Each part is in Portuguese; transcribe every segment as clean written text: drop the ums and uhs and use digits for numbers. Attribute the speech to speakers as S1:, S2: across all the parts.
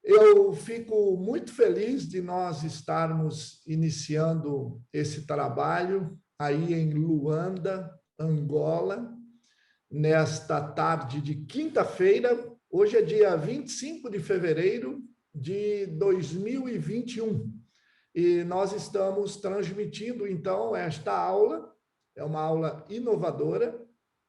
S1: Eu fico muito feliz de nós estarmos iniciando esse trabalho aí em Luanda, Angola, nesta tarde de quinta-feira. Hoje é dia 25 de fevereiro de 2021 e nós estamos transmitindo, então, esta aula. É uma aula inovadora,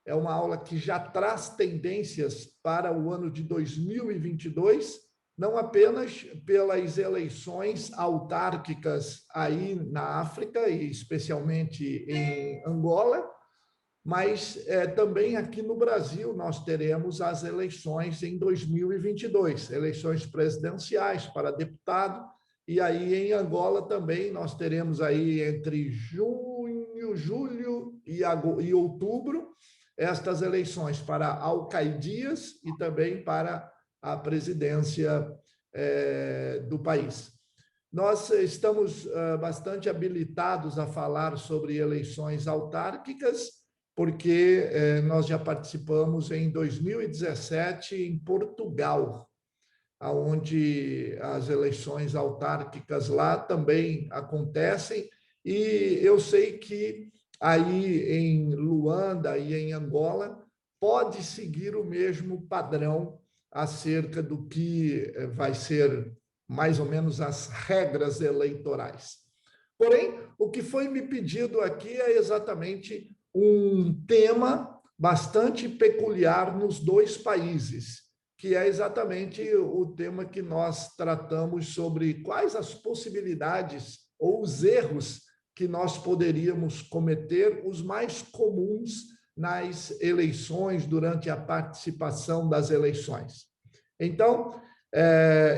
S1: é uma aula que já traz tendências para o ano de 2022, não apenas pelas eleições autárquicas aí na África, e especialmente em Angola, mas também aqui no Brasil nós teremos as eleições em 2022, eleições presidenciais para deputado, e aí em Angola também nós teremos aí entre junho, julho e outubro estas eleições para alcaidias e também para a presidência do país. Nós estamos bastante habilitados a falar sobre eleições autárquicas, porque nós já participamos em 2017 em Portugal, onde as eleições autárquicas lá também acontecem, e eu sei que aí em Luanda e em Angola pode seguir o mesmo padrão acerca do que vai ser mais ou menos as regras eleitorais. Porém, o que foi me pedido aqui é exatamente um tema bastante peculiar nos dois países, que é exatamente o tema que nós tratamos sobre quais as possibilidades ou os erros que nós poderíamos cometer, os mais comuns nas eleições, durante a participação das eleições. Então,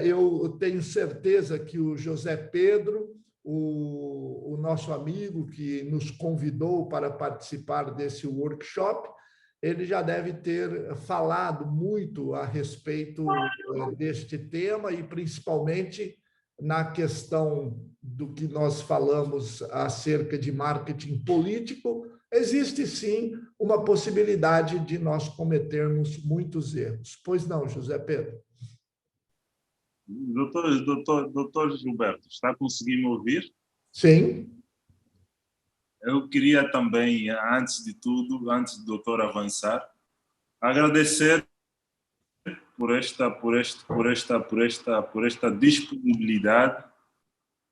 S1: eu tenho certeza que o José Pedro, o nosso amigo que nos convidou para participar desse workshop, ele já deve ter falado muito a respeito deste tema e principalmente na questão do que nós falamos acerca de marketing político. Existe sim uma possibilidade de nós cometermos muitos erros. Pois não, José Pedro?
S2: Doutor Gilberto, está conseguindo me ouvir?
S1: Sim.
S2: Eu queria também, antes de tudo, antes do doutor avançar, agradecer por esta disponibilidade,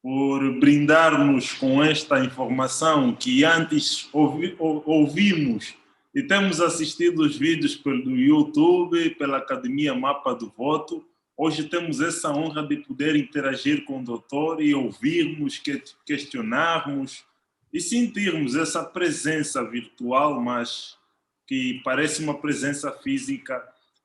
S2: por brindarmos com esta informação que antes ouvimos e temos assistido os vídeos pelo YouTube, pela Academia Mapa do Voto. Hoje temos essa honra de poder interagir com o doutor e ouvirmos, questionarmos e sentirmos essa presença virtual, mas que parece uma presença física.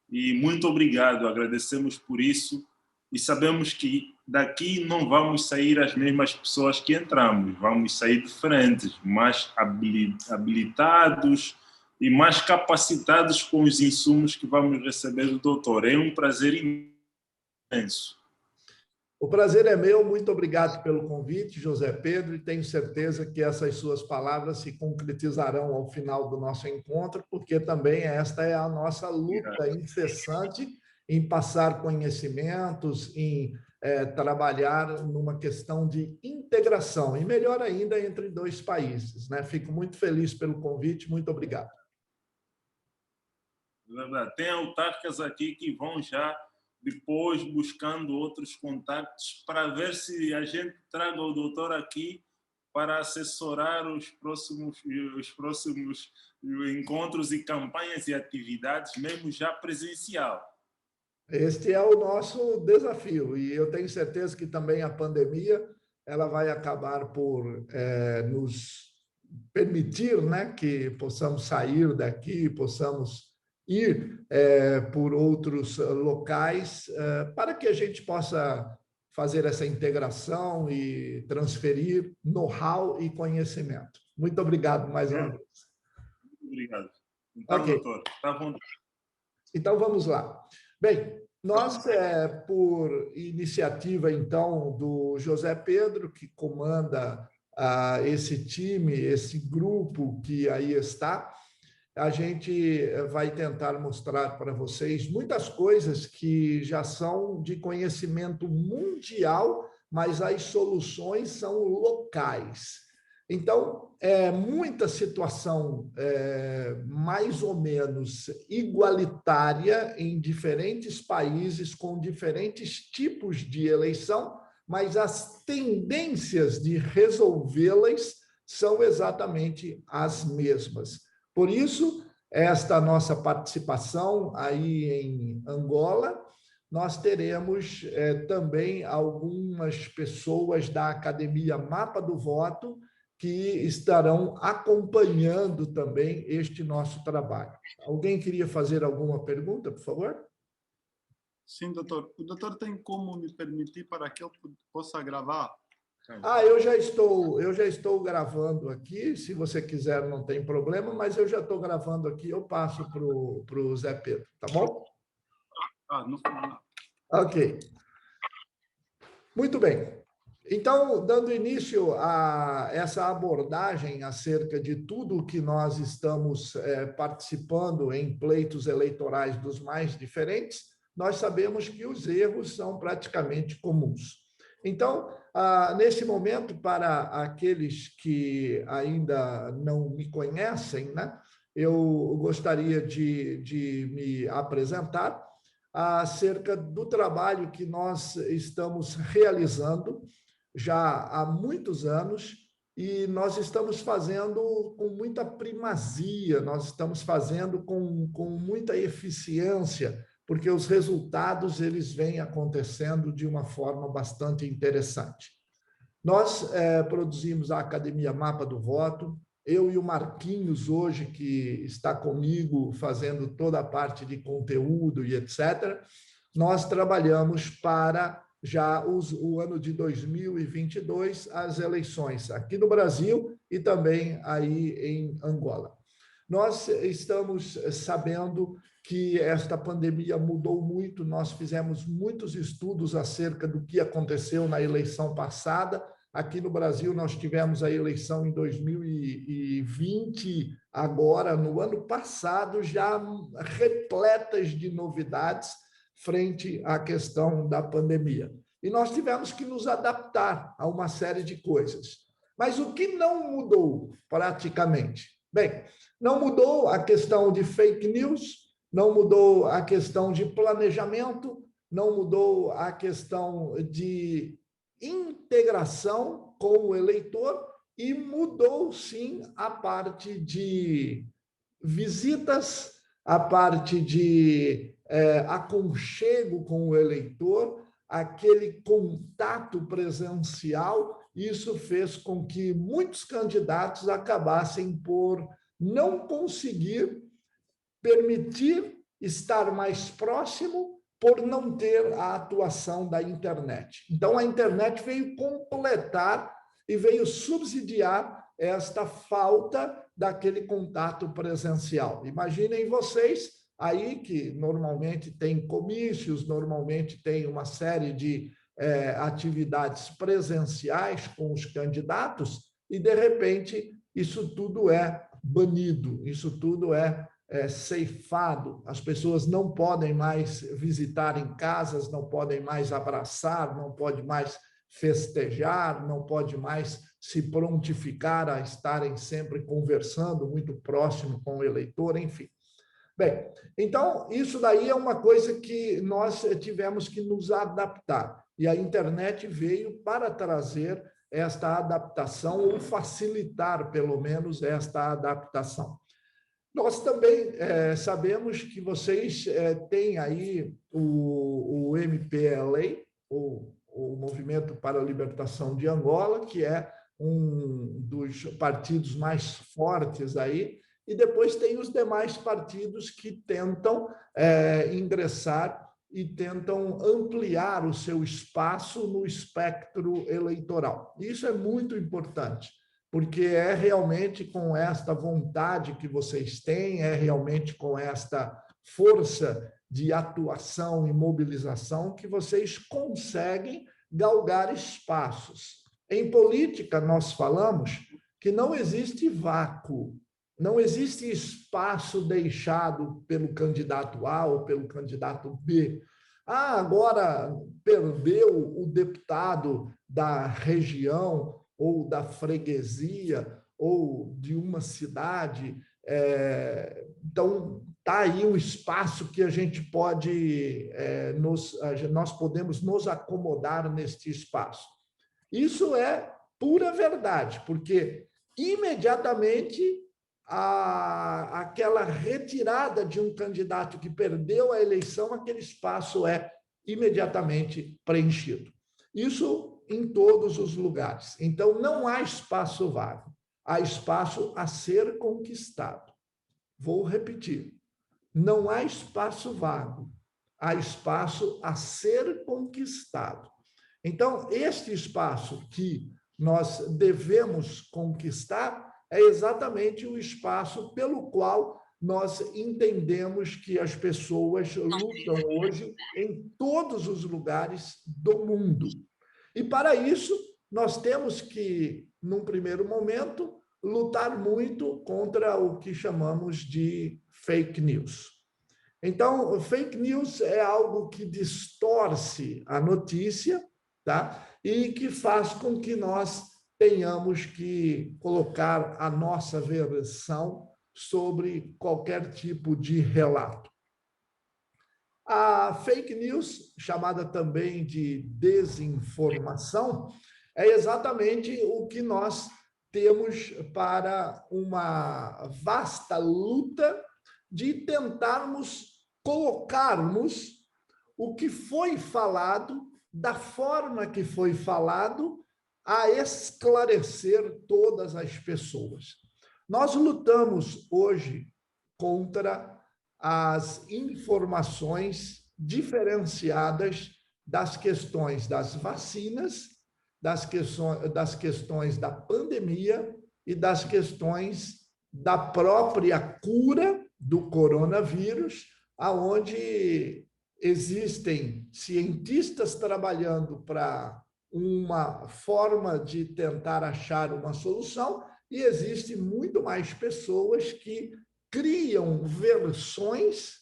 S2: E muito obrigado, agradecemos por isso e sabemos que daqui não vamos sair as mesmas pessoas que entramos, vamos sair diferentes, mais habilitados e mais capacitados com os insumos que vamos receber do doutor. É um prazer imenso.
S1: O prazer é meu, muito obrigado pelo convite, José Pedro, e tenho certeza que essas suas palavras se concretizarão ao final do nosso encontro, porque também esta é a nossa luta incessante em passar conhecimentos, em trabalhar numa questão de integração, e melhor ainda entre dois países, né? Fico muito feliz pelo convite, muito obrigado.
S2: Tem autárquicas aqui que vão já depois buscando outros contatos para ver se a gente traga o doutor aqui para assessorar os próximos encontros e campanhas e atividades, mesmo já presencial.
S1: Este é o nosso desafio, e eu tenho certeza que também a pandemia ela vai acabar por nos permitir, né, que possamos sair daqui, possamos ir por outros locais, para que a gente possa fazer essa integração e transferir know-how e conhecimento. Muito obrigado mais uma vez.
S2: Muito obrigado. Então, okay. Doutor, está bom.
S1: Então, vamos lá. Bem, nós, por iniciativa, então, do José Pedro, que comanda esse time, esse grupo que aí está, a gente vai tentar mostrar para vocês muitas coisas que já são de conhecimento mundial, mas as soluções são locais. Então, muita situação mais ou menos igualitária em diferentes países, com diferentes tipos de eleição, mas as tendências de resolvê-las são exatamente as mesmas. Por isso, esta nossa participação aí em Angola, nós teremos também algumas pessoas da Academia Mapa do Voto que estarão acompanhando também este nosso trabalho. Alguém queria fazer alguma pergunta, por favor?
S3: Sim, doutor. O doutor tem como me permitir para que eu possa gravar?
S1: Eu já estou gravando aqui. Se você quiser, não tem problema, mas eu já estou gravando aqui. Eu passo para o Zé Pedro, tá bom?
S3: No final.
S1: Ok. Muito bem. Então, dando início a essa abordagem acerca de tudo o que nós estamos participando em pleitos eleitorais dos mais diferentes, nós sabemos que os erros são praticamente comuns. Então, nesse momento, para aqueles que ainda não me conhecem, né, eu gostaria de me apresentar acerca do trabalho que nós estamos realizando já há muitos anos, e nós estamos fazendo com muita primazia, nós estamos fazendo com muita eficiência, porque os resultados eles vêm acontecendo de uma forma bastante interessante. Nós produzimos a Academia Mapa do Voto, eu e o Marquinhos hoje, que está comigo fazendo toda a parte de conteúdo e etc., nós trabalhamos para já o ano de 2022, as eleições aqui no Brasil e também aí em Angola. Nós estamos sabendo que esta pandemia mudou muito, nós fizemos muitos estudos acerca do que aconteceu na eleição passada. Aqui no Brasil, nós tivemos a eleição em 2020, agora, no ano passado, já repletas de novidades frente à questão da pandemia. E nós tivemos que nos adaptar a uma série de coisas. Mas o que não mudou praticamente? Bem, não mudou a questão de fake news, não mudou a questão de planejamento, não mudou a questão de integração com o eleitor e mudou, sim, a parte de visitas, a parte de aconchego com o eleitor, aquele contato presencial. Isso fez com que muitos candidatos acabassem por não conseguir permitir estar mais próximo por não ter a atuação da internet. Então, a internet veio completar e veio subsidiar esta falta daquele contato presencial. Imaginem vocês aí que normalmente tem comícios, normalmente tem uma série de atividades presenciais com os candidatos e, de repente, isso tudo é banido, isso tudo é ceifado. As pessoas não podem mais visitar em casas, não podem mais abraçar, não pode mais festejar, não pode mais se prontificar a estarem sempre conversando muito próximo com o eleitor, enfim. Bem, então, isso daí é uma coisa que nós tivemos que nos adaptar. E a internet veio para trazer esta adaptação, ou facilitar, pelo menos, esta adaptação. Nós também sabemos que vocês têm aí o MPLA, o Movimento para a Libertação de Angola, que é um dos partidos mais fortes aí, e depois tem os demais partidos que tentam ingressar e tentam ampliar o seu espaço no espectro eleitoral. Isso é muito importante, porque é realmente com esta vontade que vocês têm, é realmente com esta força de atuação e mobilização que vocês conseguem galgar espaços. Em política, nós falamos que não existe vácuo. não existe espaço deixado pelo candidato A ou pelo candidato B. Ah, agora perdeu o deputado da região ou da freguesia ou de uma cidade. Então, está aí um espaço que a gente pode, nós podemos nos acomodar neste espaço. Isso é pura verdade, porque imediatamente aquela retirada de um candidato que perdeu a eleição, aquele espaço é imediatamente preenchido. Isso em todos os lugares. Então, não há espaço vago, há espaço a ser conquistado. Vou repetir, não há espaço vago, há espaço a ser conquistado. Então, este espaço que nós devemos conquistar é exatamente o espaço pelo qual nós entendemos que as pessoas lutam hoje em todos os lugares do mundo. E, para isso, nós temos que, num primeiro momento, lutar muito contra o que chamamos de fake news. Então, fake news é algo que distorce a notícia, tá? E que faz com que nós tenhamos que colocar a nossa versão sobre qualquer tipo de relato. A fake news, chamada também de desinformação, é exatamente o que nós temos para uma vasta luta de tentarmos colocarmos o que foi falado, da forma que foi falado, a esclarecer todas as pessoas. Nós lutamos hoje contra as informações diferenciadas das questões das vacinas, das questões da pandemia e das questões da própria cura do coronavírus, aonde existem cientistas trabalhando para uma forma de tentar achar uma solução e existe muito mais pessoas que criam versões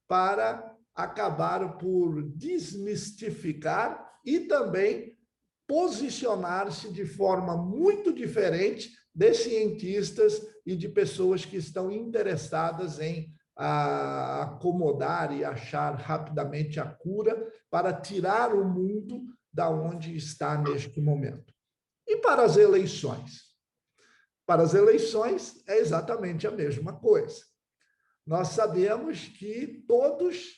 S1: para acabar por desmistificar e também posicionar-se de forma muito diferente de cientistas e de pessoas que estão interessadas em acomodar e achar rapidamente a cura para tirar o mundo da onde está neste momento. E para as eleições? Para as eleições é exatamente a mesma coisa. Nós sabemos que todos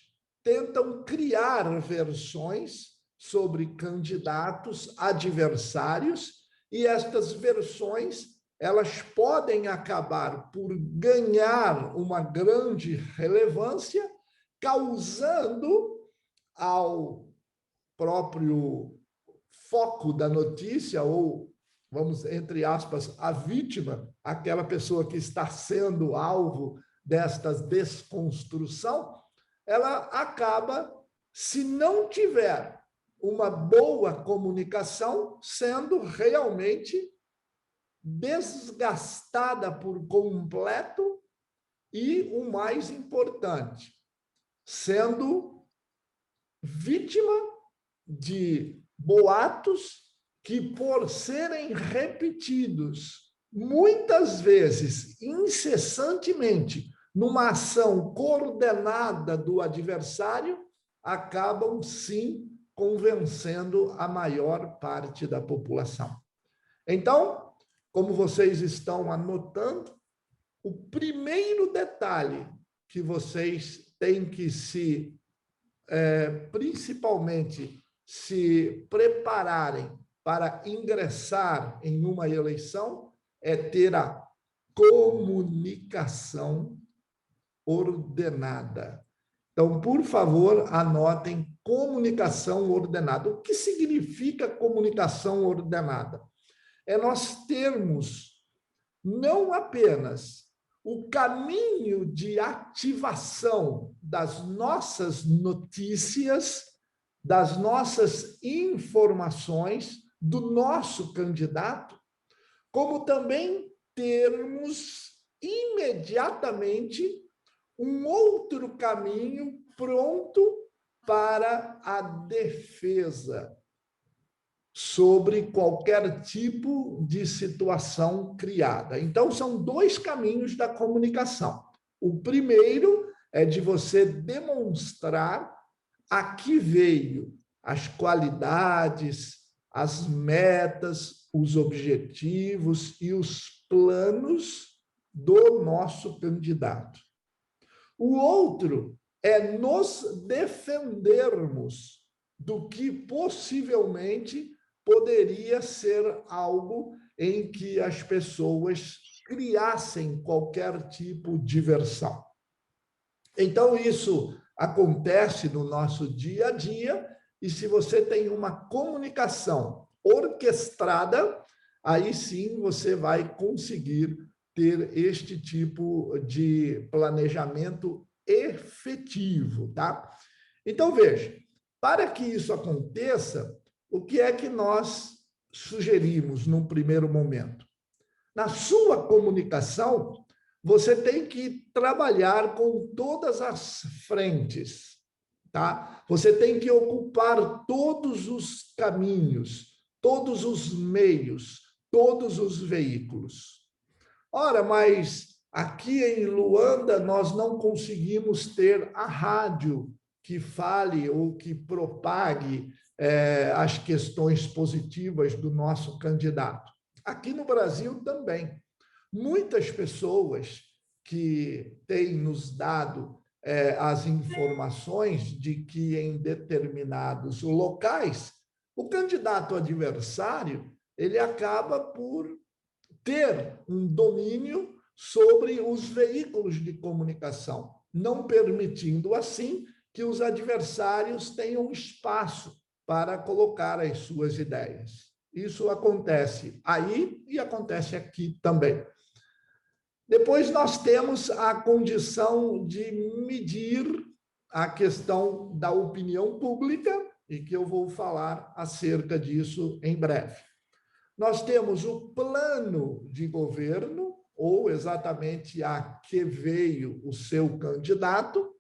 S1: tentam criar versões sobre candidatos adversários e estas versões elas podem acabar por ganhar uma grande relevância, causando ao próprio foco da notícia, ou, vamos, entre aspas, a vítima, aquela pessoa que está sendo alvo desta desconstrução, ela acaba, se não tiver uma boa comunicação, sendo realmente desgastada por completo e, o mais importante, sendo vítima de boatos que, por serem repetidos muitas vezes, incessantemente, numa ação coordenada do adversário, acabam, sim, convencendo a maior parte da população. Então, como vocês estão anotando, o primeiro detalhe que vocês têm que principalmente se prepararem para ingressar em uma eleição é ter a comunicação ordenada. Então, por favor, anotem comunicação ordenada. O que significa comunicação ordenada? É nós termos não apenas o caminho de ativação das nossas notícias, das nossas informações, do nosso candidato, como também termos imediatamente um outro caminho pronto para a defesa sobre qualquer tipo de situação criada. Então, são dois caminhos da comunicação. O primeiro é de você demonstrar a que veio as qualidades, as metas, os objetivos e os planos do nosso candidato. O outro é nos defendermos do que possivelmente poderia ser algo em que as pessoas criassem qualquer tipo de versão. Então, isso acontece no nosso dia a dia, e se você tem uma comunicação orquestrada, aí sim você vai conseguir ter este tipo de planejamento efetivo, tá? Então, veja, para que isso aconteça, o que é que nós sugerimos num primeiro momento? Na sua comunicação, você tem que trabalhar com todas as frentes, tá? Você tem que ocupar todos os caminhos, todos os meios, todos os veículos. Ora, mas aqui em Luanda nós não conseguimos ter a rádio que fale ou que propague as questões positivas do nosso candidato. Aqui no Brasil também. Muitas pessoas que têm nos dado as informações de que em determinados locais o candidato adversário ele acaba por ter um domínio sobre os veículos de comunicação, não permitindo assim que os adversários tenham espaço para colocar as suas ideias. Isso acontece aí e acontece aqui também. Depois nós temos a condição de medir a questão da opinião pública, e que eu vou falar acerca disso em breve. Nós temos o plano de governo, ou exatamente a que veio o seu candidato,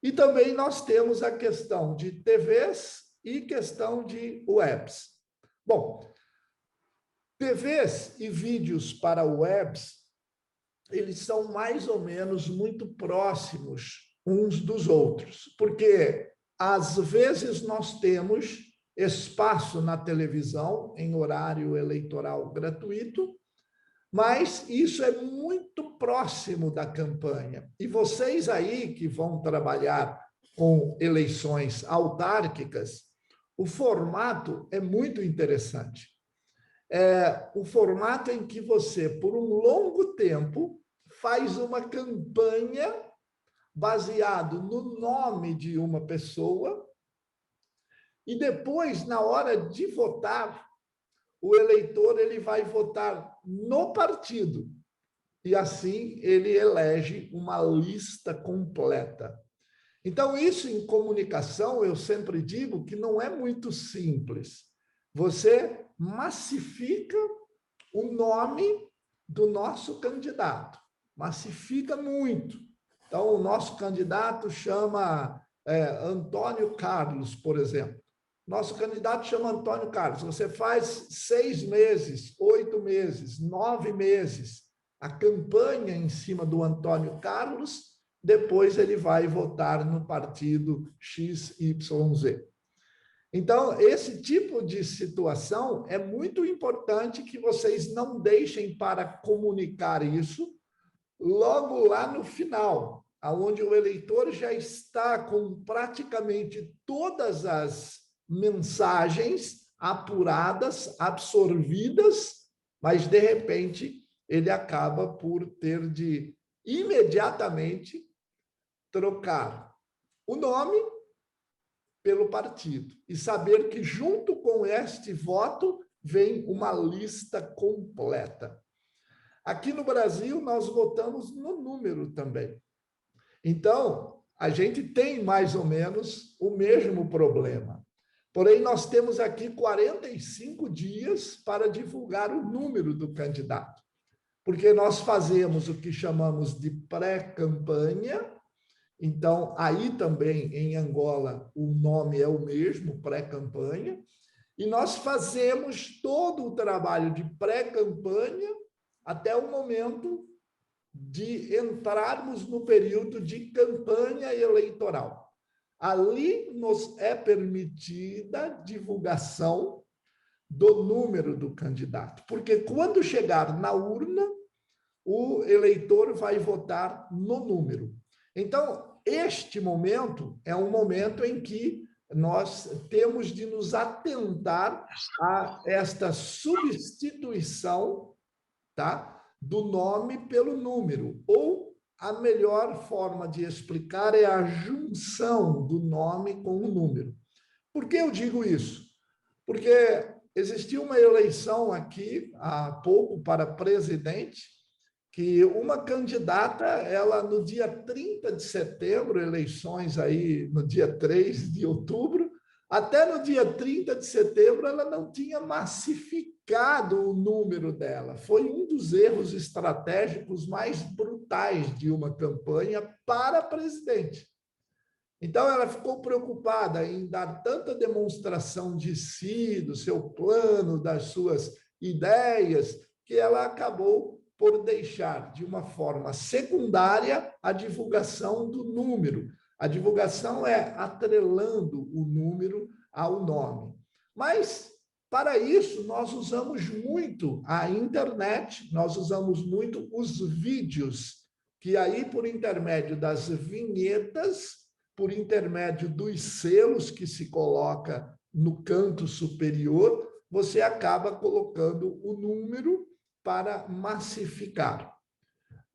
S1: e também nós temos a questão de TVs e questão de webs. Bom, TVs e vídeos para webs, eles são mais ou menos muito próximos uns dos outros, porque às vezes nós temos espaço na televisão em horário eleitoral gratuito, mas isso é muito próximo da campanha. E vocês aí que vão trabalhar com eleições autárquicas, o formato é muito interessante. É o formato em que você, por um longo tempo, faz uma campanha baseado no nome de uma pessoa e depois, na hora de votar, o eleitor ele vai votar no partido e assim ele elege uma lista completa. Então, isso em comunicação, eu sempre digo que não é muito simples. Você massifica o nome do nosso candidato, massifica muito. Então, o nosso candidato chama Antônio Carlos, por exemplo. Nosso candidato chama Antônio Carlos. Você faz 6 meses, 8 meses, 9 meses a campanha em cima do Antônio Carlos, depois ele vai votar no partido XYZ. Então, esse tipo de situação é muito importante que vocês não deixem para comunicar isso logo lá no final, onde o eleitor já está com praticamente todas as mensagens apuradas, absorvidas, mas, de repente, ele acaba por ter de imediatamente trocar o nome pelo partido e saber que, junto com este voto, vem uma lista completa. Aqui no Brasil, nós votamos no número também. Então, a gente tem mais ou menos o mesmo problema. Porém, nós temos aqui 45 dias para divulgar o número do candidato. porque nós fazemos o que chamamos de pré-campanha. Então, aí também, em Angola, o nome é o mesmo, pré-campanha, e nós fazemos todo o trabalho de pré-campanha até o momento de entrarmos no período de campanha eleitoral. Ali nos é permitida a divulgação do número do candidato, porque quando chegar na urna, o eleitor vai votar no número. Então, este momento é um momento em que nós temos de nos atentar a esta substituição, tá, do nome pelo número, ou a melhor forma de explicar é a junção do nome com o número. Por que eu digo isso? Porque existiu uma eleição aqui há pouco para presidente, que uma candidata, ela no dia 30 de setembro, eleições aí no dia 3 de outubro, até no dia 30 de setembro ela não tinha massificado o número dela. Foi um dos erros estratégicos mais brutais de uma campanha para presidente. Então, ela ficou preocupada em dar tanta demonstração de si, do seu plano, das suas ideias, que ela acabou por deixar de uma forma secundária a divulgação do número. A divulgação é atrelando o número ao nome. Mas, para isso, nós usamos muito a internet, nós usamos muito os vídeos, que aí, por intermédio das vinhetas, por intermédio dos selos que se coloca no canto superior, você acaba colocando o número para massificar.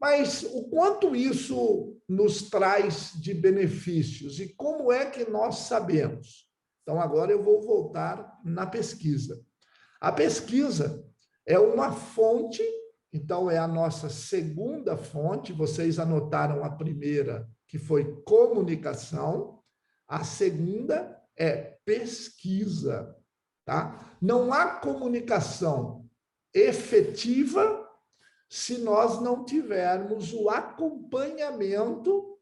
S1: Mas o quanto isso nos traz de benefícios e como é que nós sabemos? Então, agora eu vou voltar na pesquisa. A pesquisa é uma fonte, então é a nossa segunda fonte, vocês anotaram a primeira, que foi comunicação, a segunda é pesquisa, tá? Não há comunicação efetiva se nós não tivermos o acompanhamento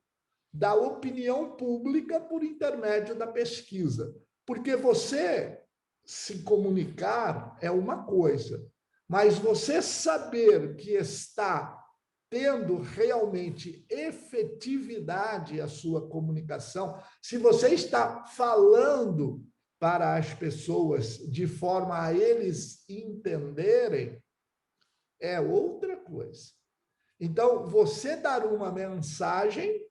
S1: da opinião pública por intermédio da pesquisa. Porque você se comunicar é uma coisa, mas você saber que está tendo realmente efetividade a sua comunicação, se você está falando para as pessoas de forma a eles entenderem, é outra coisa. Então, você dar uma mensagem,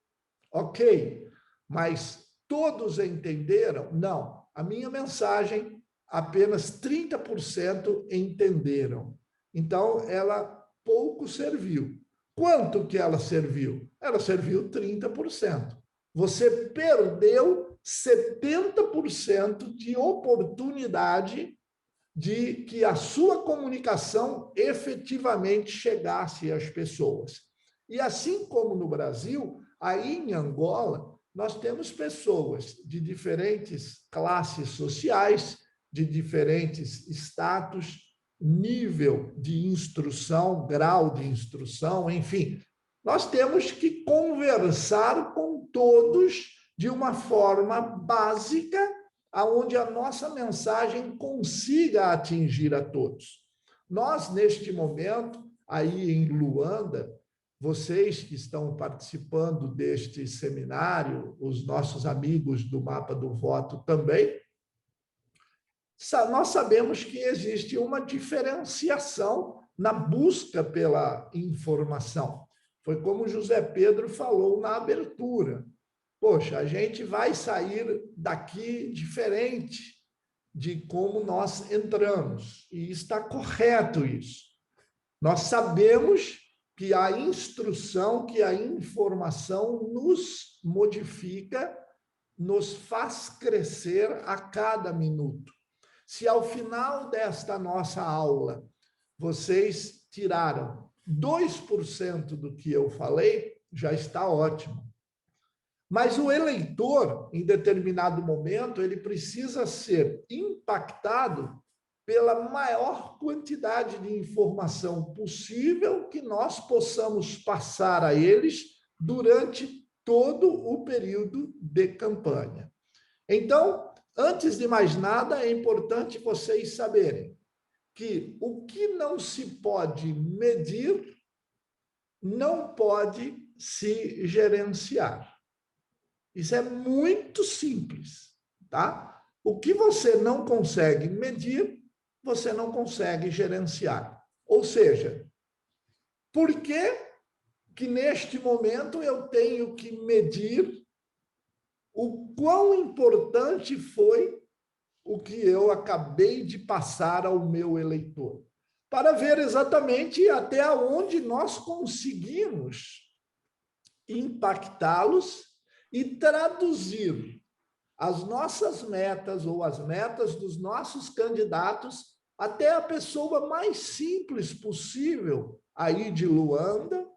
S1: ok, mas todos entenderam? Não. A minha mensagem, apenas 30% entenderam. Então, ela pouco serviu. Quanto que ela serviu? Ela serviu 30%. Você perdeu 70% de oportunidade de que a sua comunicação efetivamente chegasse às pessoas. E assim como no Brasil, aí em Angola, nós temos pessoas de diferentes classes sociais, de diferentes status, nível de instrução, grau de instrução, enfim. Nós temos que conversar com todos de uma forma básica, aonde a nossa mensagem consiga atingir a todos. Nós, neste momento, aí em Luanda, vocês que estão participando deste seminário, os nossos amigos do Mapa do Voto também, nós sabemos que existe uma diferenciação na busca pela informação. Foi como José Pedro falou na abertura. Poxa, a gente vai sair daqui diferente de como nós entramos. E está correto isso. Nós sabemos que a instrução, que a informação nos modifica, nos faz crescer a cada minuto. Se ao final desta nossa aula vocês tiraram 2% do que eu falei, já está ótimo. Mas o eleitor, em determinado momento, ele precisa ser impactado pela maior quantidade de informação possível que nós possamos passar a eles durante todo o período de campanha. Então, antes de mais nada, é importante vocês saberem que o que não se pode medir não pode se gerenciar. Isso é muito simples, tá? O que você não consegue medir, você não consegue gerenciar. Ou seja, por que neste momento eu tenho que medir o quão importante foi o que eu acabei de passar ao meu eleitor? Para ver exatamente até onde nós conseguimos impactá-los e traduzir as nossas metas ou as metas dos nossos candidatos até a pessoa mais simples possível aí de Luanda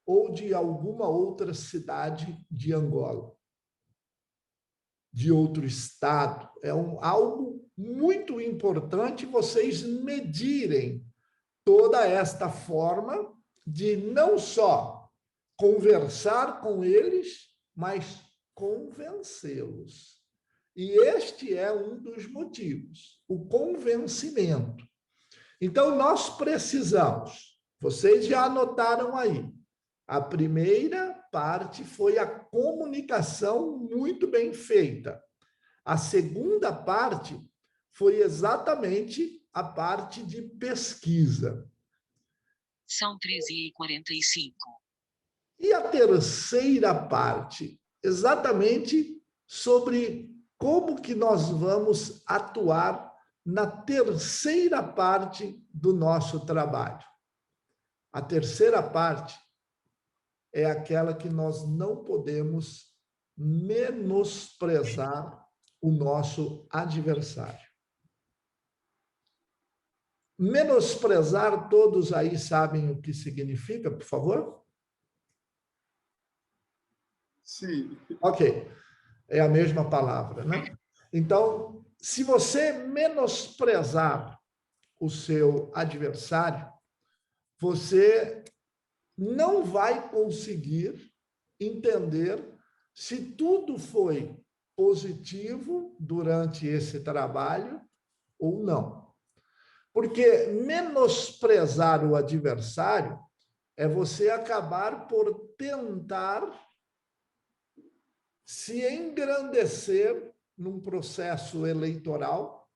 S1: ou de alguma outra cidade de Angola, de outro estado. É algo muito importante vocês medirem toda esta forma de não só conversar com eles, mas convencê-los. E este é um dos motivos, o convencimento. Então, nós precisamos, vocês já anotaram aí, a primeira parte foi a comunicação muito bem feita. A segunda parte foi exatamente a parte de pesquisa.
S4: São 13h45.
S1: E a terceira parte, exatamente sobre como que nós vamos atuar na terceira parte do nosso trabalho. A terceira parte é aquela que nós não podemos menosprezar o nosso adversário. Menosprezar, todos aí sabem o que significa, por favor?
S3: Sim.
S1: Ok, é a mesma palavra, né? Então, se você menosprezar o seu adversário, você não vai conseguir entender se tudo foi positivo durante esse trabalho ou não. Porque menosprezar o adversário é você acabar por tentar se engrandecer num processo eleitoral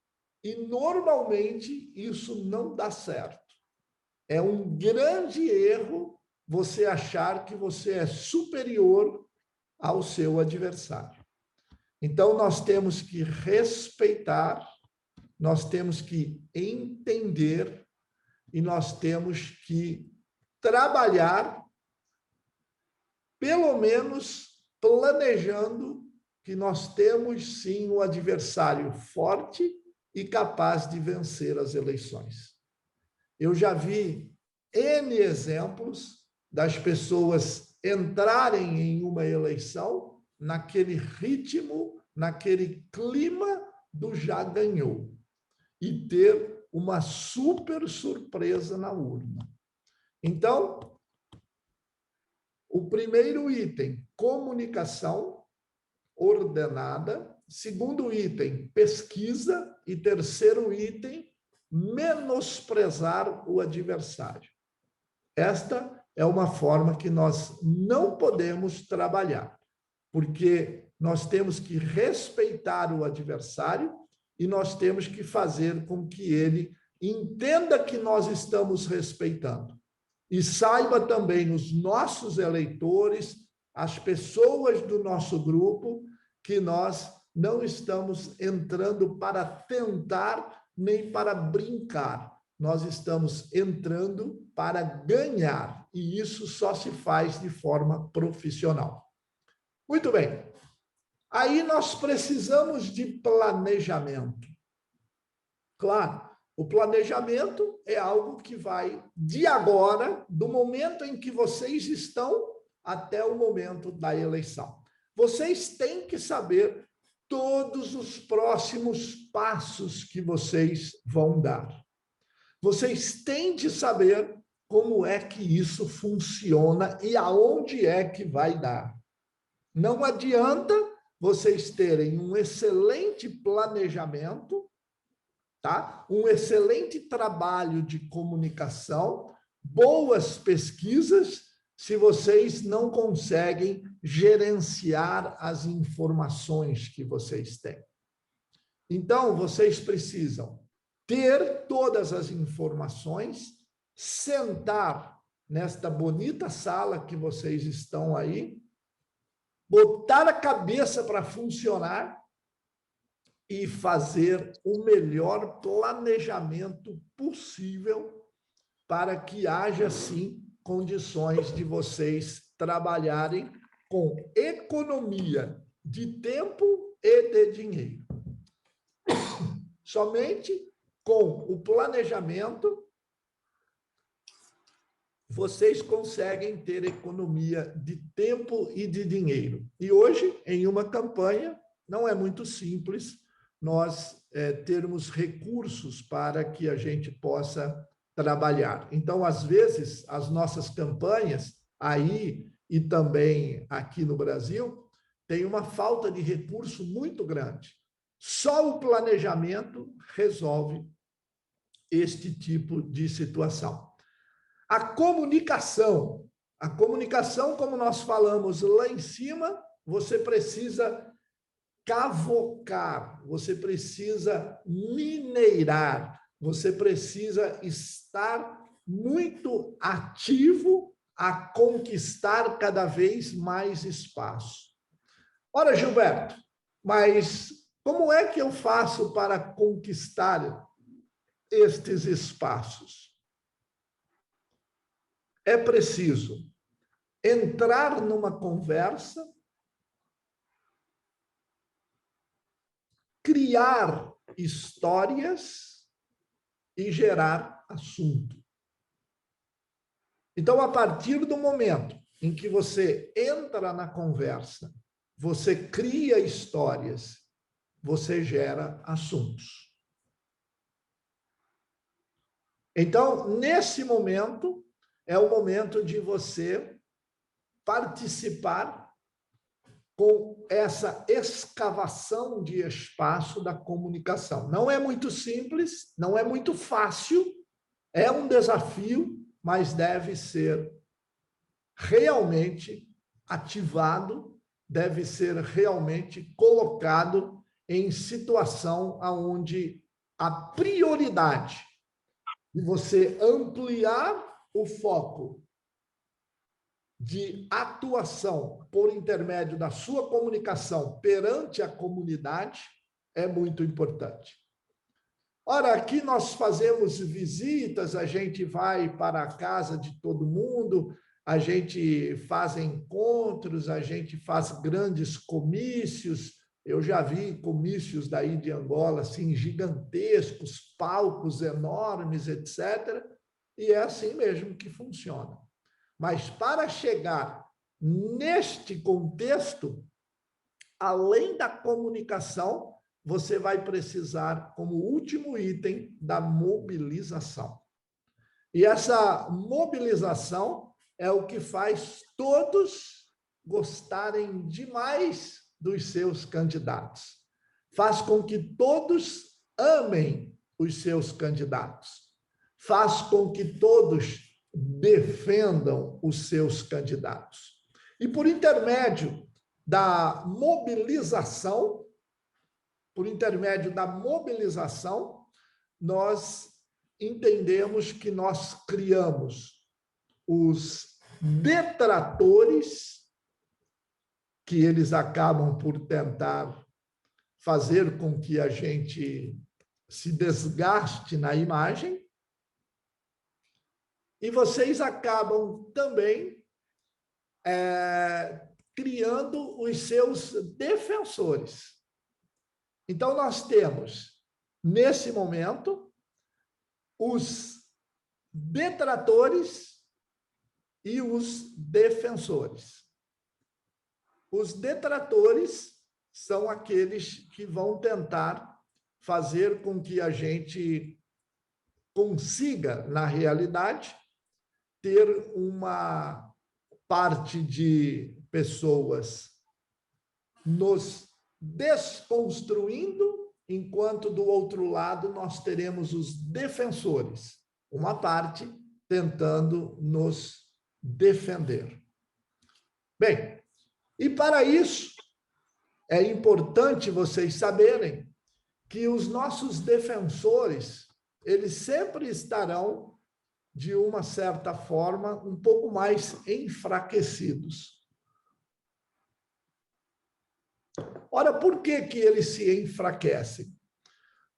S1: e, normalmente, isso não dá certo. É um grande erro você achar que você é superior ao seu adversário. Então, nós temos que respeitar, nós temos que entender e nós temos que trabalhar, pelo menos planejando que nós temos, sim, um adversário forte e capaz de vencer as eleições. Eu já vi N exemplos das pessoas entrarem em uma eleição naquele ritmo, naquele clima do já ganhou e ter uma super surpresa na urna. Então, o primeiro item, comunicação ordenada. Segundo item, pesquisa. E terceiro item, menosprezar o adversário. Esta é uma forma que nós não podemos trabalhar, porque nós temos que respeitar o adversário e nós temos que fazer com que ele entenda que nós estamos respeitando. E saiba também os nossos eleitores, as pessoas do nosso grupo, que nós não estamos entrando para tentar nem para brincar. Nós estamos entrando para ganhar, e isso só se faz de forma profissional. Muito bem. Aí nós precisamos de planejamento. Claro, o planejamento é algo que vai de agora, do momento em que vocês estão, até o momento da eleição. Vocês têm que saber todos os próximos passos que vocês vão dar. Vocês têm de saber como é que isso funciona e aonde é que vai dar. Não adianta vocês terem um excelente planejamento, tá? Um excelente trabalho de comunicação, boas pesquisas, se vocês não conseguem gerenciar as informações que vocês têm. Então, vocês precisam ter todas as informações, sentar nesta bonita sala que vocês estão aí, botar a cabeça para funcionar e fazer o melhor planejamento possível para que haja, sim, condições de vocês trabalharem com economia de tempo e de dinheiro. Somente com o planejamento vocês conseguem ter economia de tempo e de dinheiro. E hoje, em uma campanha, não é muito simples nós termos recursos para que a gente possa trabalhar. Então, às vezes, as nossas campanhas, aí e também aqui no Brasil, tem uma falta de recurso muito grande. Só o planejamento resolve este tipo de situação. A comunicação, como nós falamos lá em cima, você precisa cavocar, você precisa mineirar, você precisa estar muito ativo a conquistar cada vez mais espaço. Ora, Gilberto, mas como é que eu faço para conquistar estes espaços? É preciso entrar numa conversa, criar histórias e gerar assunto. Então, a partir do momento em que você entra na conversa, você cria histórias, você gera assuntos. Então, nesse momento, é o momento de você participar com essa escavação de espaço da comunicação. Não é muito simples, não é muito fácil, é um desafio, mas deve ser realmente ativado, deve ser realmente colocado em situação onde a prioridade de você ampliar o foco de atuação por intermédio da sua comunicação perante a comunidade é muito importante. Ora, aqui nós fazemos visitas, a gente vai para a casa de todo mundo, a gente faz encontros, a gente faz grandes comícios. Eu já vi comícios daí de Angola, assim, gigantescos, palcos enormes, etc. E é assim mesmo que funciona. Mas para chegar neste contexto, além da comunicação, você vai precisar, como último item, da mobilização. E essa mobilização é o que faz todos gostarem demais dos seus candidatos. Faz com que todos amem os seus candidatos. Faz com que todos defendam os seus candidatos. E por intermédio da mobilização, nós entendemos que nós criamos os detratores, que eles acabam por tentar fazer com que a gente se desgaste na imagem, e vocês acabam também criando os seus defensores. Então, nós temos, nesse momento, os detratores e os defensores. Os detratores são aqueles que vão tentar fazer com que a gente consiga, na realidade, ter uma parte de pessoas nos desconstruindo, enquanto do outro lado nós teremos os defensores, uma parte tentando nos defender. Bem, e para isso é importante vocês saberem que os nossos defensores, eles sempre estarão, de uma certa forma, um pouco mais enfraquecidos. Ora, por que que eles se enfraquecem?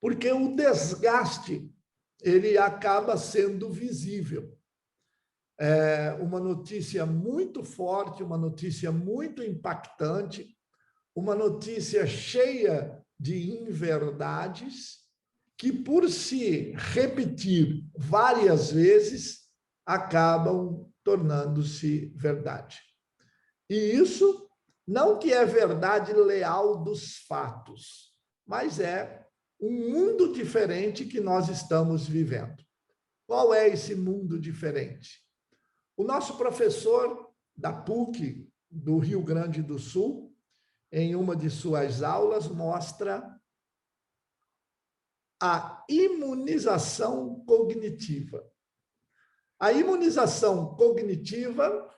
S1: Porque o desgaste, ele acaba sendo visível. É uma notícia muito forte, uma notícia muito impactante, uma notícia cheia de inverdades, que por se repetir várias vezes, acabam tornando-se verdade. E isso não que é verdade leal dos fatos, mas é um mundo diferente que nós estamos vivendo. Qual é esse mundo diferente? O nosso professor da PUC do Rio Grande do Sul, em uma de suas aulas, mostra a imunização cognitiva. A imunização cognitiva,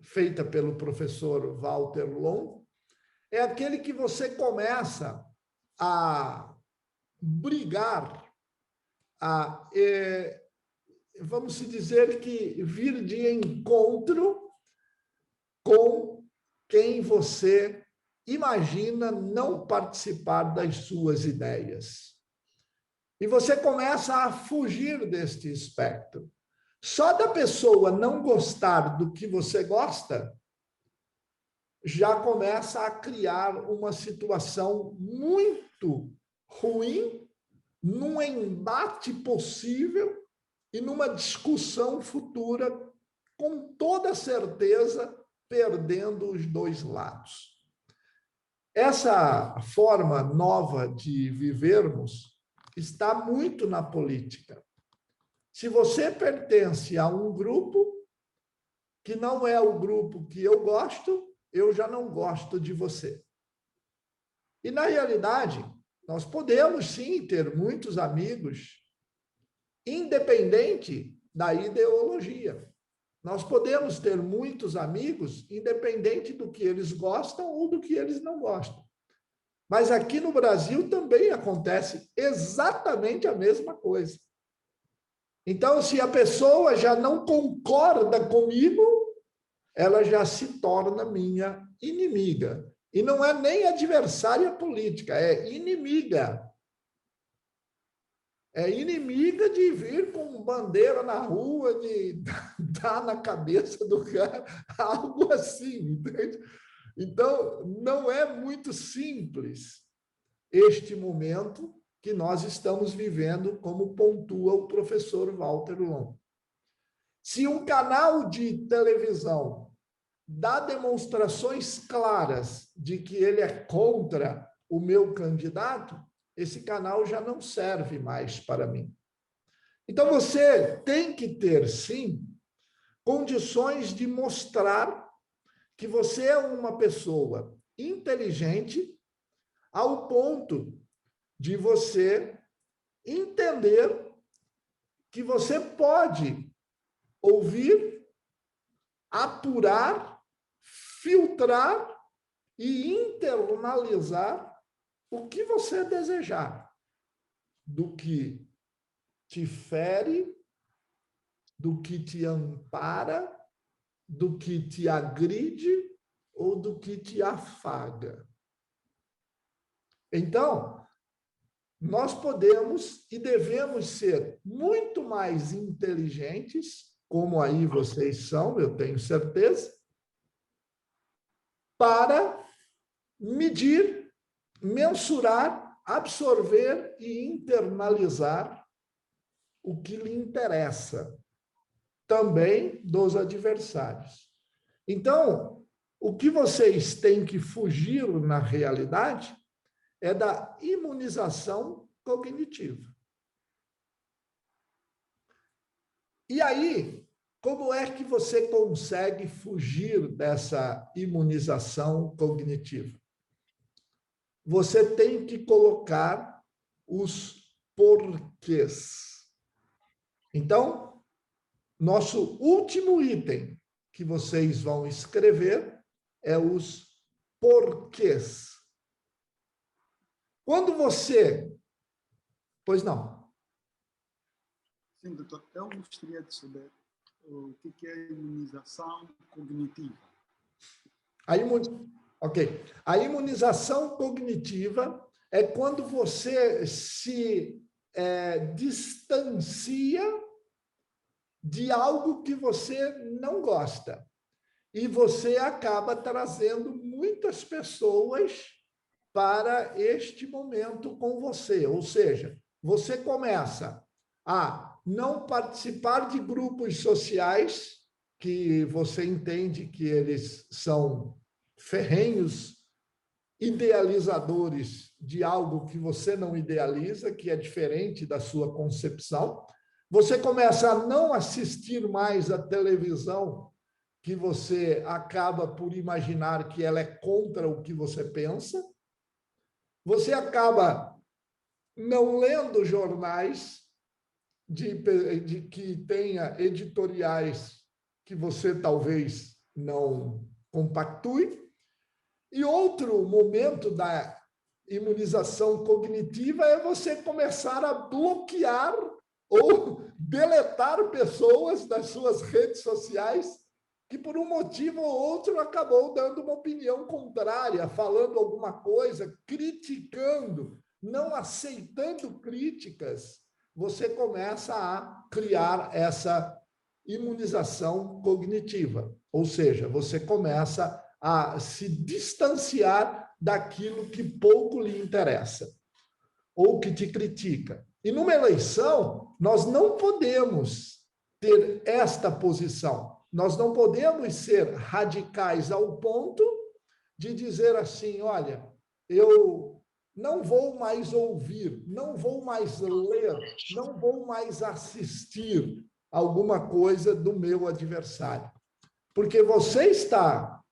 S1: feita pelo professor Walter Long, é aquele que você começa a brigar, vamos dizer que vir de encontro com quem você imagina não participar das suas ideias. E você começa a fugir deste espectro. Só da pessoa não gostar do que você gosta, já começa a criar uma situação muito ruim, num embate possível e numa discussão futura, com toda certeza, perdendo os dois lados. Essa forma nova de vivermos está muito na política. Se você pertence a um grupo que não é o grupo que eu gosto, eu já não gosto de você. E, na realidade, nós podemos, sim, ter muitos amigos, independente da ideologia. Nós podemos ter muitos amigos, independente do que eles gostam ou do que eles não gostam. Mas aqui no Brasil também acontece exatamente a mesma coisa. Então, se a pessoa já não concorda comigo, ela já se torna minha inimiga. E não é nem adversária política, é inimiga. É inimiga de vir com bandeira na rua, de dar na cabeça do cara, algo assim, entende? Então, não é muito simples este momento que nós estamos vivendo, como pontua o professor Walter Long. Se um canal de televisão dá demonstrações claras de que ele é contra o meu candidato, esse canal já não serve mais para mim. Então, você tem que ter, sim, condições de mostrar que você é uma pessoa inteligente ao ponto de você entender que você pode ouvir, apurar, filtrar e internalizar o que você desejar, do que te fere, do que te ampara, do que te agride ou do que te afaga. Então, nós podemos e devemos ser muito mais inteligentes, como aí vocês são, eu tenho certeza, para medir, mensurar, absorver e internalizar o que lhe interessa, também dos adversários. Então, O que vocês têm que fugir na realidade é da imunização cognitiva. E aí, como é que você consegue fugir dessa imunização cognitiva? Você tem que colocar os porquês. Então, nosso último item que vocês vão escrever é os porquês. Quando você... Pois não.
S3: Sim, doutor. Eu gostaria de saber o que é a imunização cognitiva.
S1: Ok. A imunização cognitiva é quando você se distancia de algo que você não gosta. E você acaba trazendo muitas pessoas para este momento com você. Ou seja, você começa a não participar de grupos sociais que você entende que eles são ferrenhos idealizadores de algo que você não idealiza, que é diferente da sua concepção. Você começa a não assistir mais a televisão, que você acaba por imaginar que ela é contra o que você pensa. Você acaba não lendo jornais de que tenha editoriais que você talvez não compactue. E outro momento da imunização cognitiva é você começar a bloquear ou deletar pessoas das suas redes sociais que, por um motivo ou outro, acabou dando uma opinião contrária, falando alguma coisa, criticando, não aceitando críticas. Você começa a criar essa imunização cognitiva, ou seja, você começa a se distanciar daquilo que pouco lhe interessa ou que te critica. E numa eleição, nós não podemos ter esta posição. Nós não podemos ser radicais ao ponto de dizer assim, olha, eu não vou mais ouvir, não vou mais ler, não vou mais assistir alguma coisa do meu adversário. Porque você está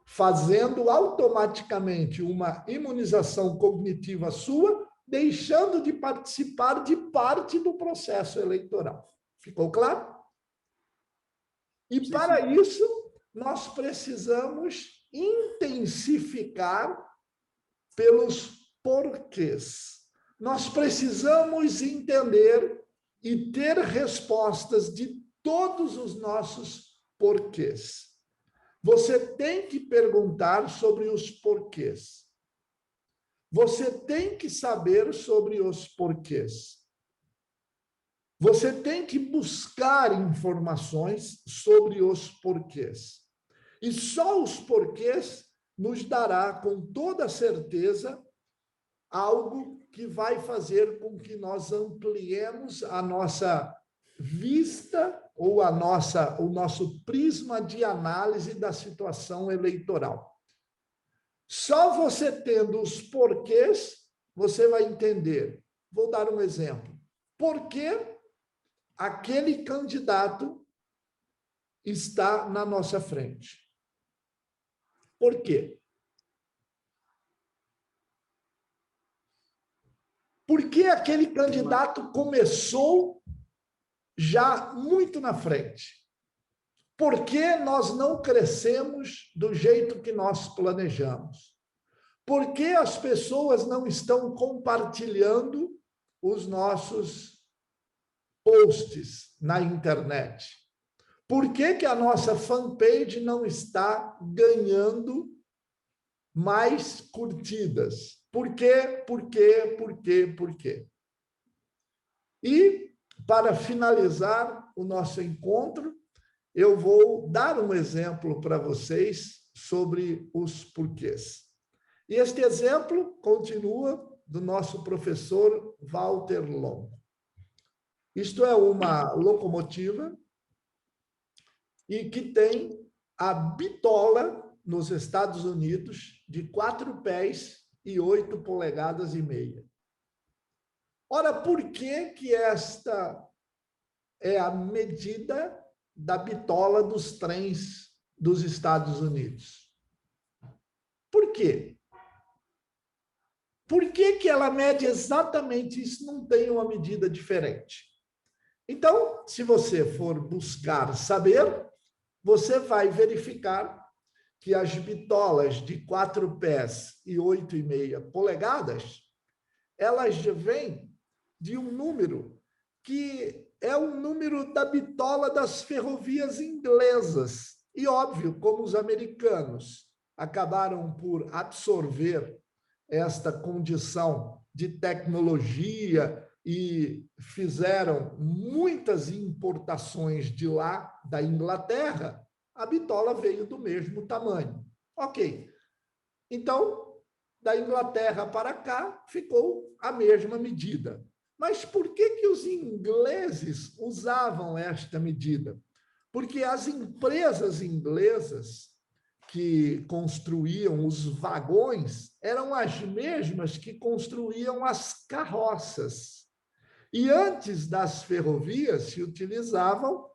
S1: fazendo automaticamente uma imunização cognitiva sua, deixando de participar de parte do processo eleitoral. Ficou claro? E para isso, nós precisamos intensificar pelos porquês. Nós precisamos entender e ter respostas de todos os nossos porquês. Você tem que perguntar sobre os porquês. Você tem que saber sobre os porquês. Você tem que buscar informações sobre os porquês. E só os porquês nos dará, com toda certeza, algo que vai fazer com que nós ampliemos a nossa vista ou o nosso prisma de análise da situação eleitoral. Só você tendo os porquês, você vai entender. Vou dar um exemplo. Por que aquele candidato está na nossa frente? Por quê? Por que aquele candidato começou já muito na frente? Por que nós não crescemos do jeito que nós planejamos? Por que as pessoas não estão compartilhando os nossos posts na internet? Por que a nossa fanpage não está ganhando mais curtidas? Por quê? Por quê? Por quê? Por quê? E, para finalizar o nosso encontro, eu vou dar um exemplo para vocês sobre os porquês. E este exemplo continua do nosso professor Walter Longo. Isto é uma locomotiva e que tem a bitola nos Estados Unidos de 4 pés e 8 polegadas e meia. Ora, por que esta é a medida da bitola dos trens dos Estados Unidos? Por quê? Por que ela mede exatamente isso? Não tem uma medida diferente. Então, se você for buscar saber, você vai verificar que as bitolas de 4 pés e 8,5 polegadas, elas vêm de um número que é o número da bitola das ferrovias inglesas. E, óbvio, como os americanos acabaram por absorver esta condição de tecnologia e fizeram muitas importações de lá, da Inglaterra, a bitola veio do mesmo tamanho. Ok. Então, da Inglaterra para cá, ficou a mesma medida. Mas por que os ingleses usavam esta medida? Porque as empresas inglesas que construíam os vagões eram as mesmas que construíam as carroças. E antes das ferrovias se utilizavam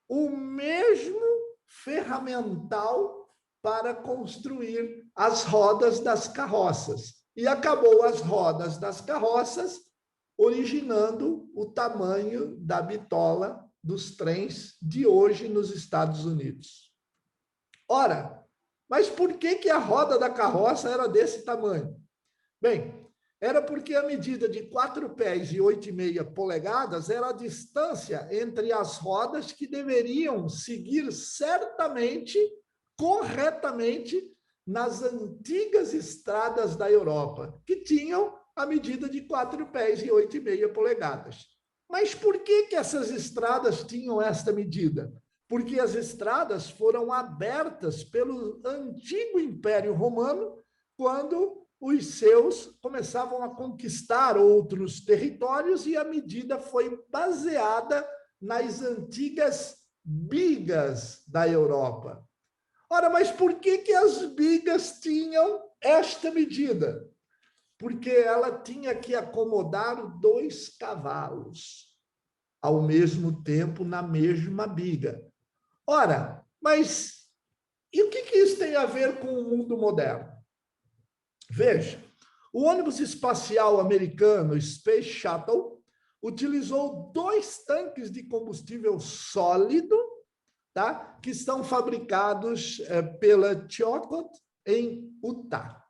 S1: o mesmo ferramental para construir as rodas das carroças. E acabou as rodas das carroças originando o tamanho da bitola dos trens de hoje nos Estados Unidos. Ora, mas por que a roda da carroça era desse tamanho? Bem, era porque a medida de 4 pés e 8,5 polegadas era a distância entre as rodas que deveriam seguir certamente, corretamente, nas antigas estradas da Europa, que tinham a medida de 4 pés e 8,5 polegadas. Mas por que essas estradas tinham esta medida? Porque as estradas foram abertas pelo antigo Império Romano, quando os seus começavam a conquistar outros territórios, e a medida foi baseada nas antigas bigas da Europa. Ora, mas por que as bigas tinham esta medida? Porque ela tinha que acomodar 2 cavalos ao mesmo tempo na mesma biga. Ora, mas e o que isso tem a ver com o mundo moderno? Veja, o ônibus espacial americano Space Shuttle utilizou 2 tanques de combustível sólido, tá? Que são fabricados pela Chilcot em Utah.